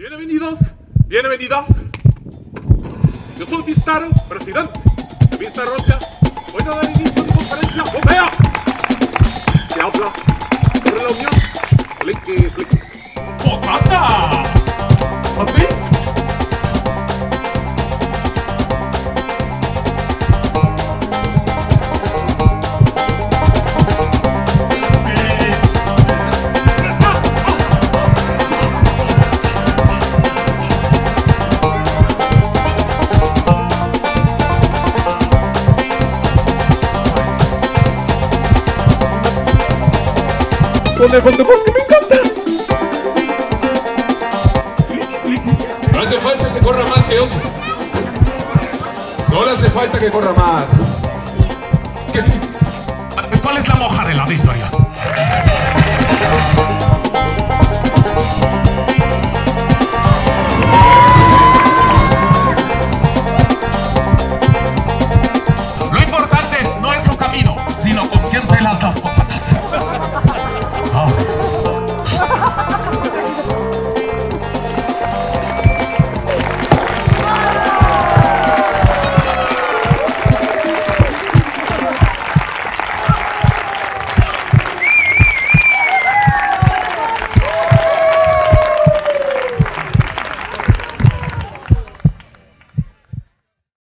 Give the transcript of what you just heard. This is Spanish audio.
Bienvenidos, bienvenidas. Yo soy Vistaro, presidente de Vista Rocha. Voy a dar inicio a mi conferencia. ¡Bombea! Se habla sobre la unión. Flicky, flicky. ¡Potata! ¿Así? Conejos de bosque, me encanta. No hace falta que corra más que oso. Solo hace falta que corra más. ¿Cuál es la mojarela de historia?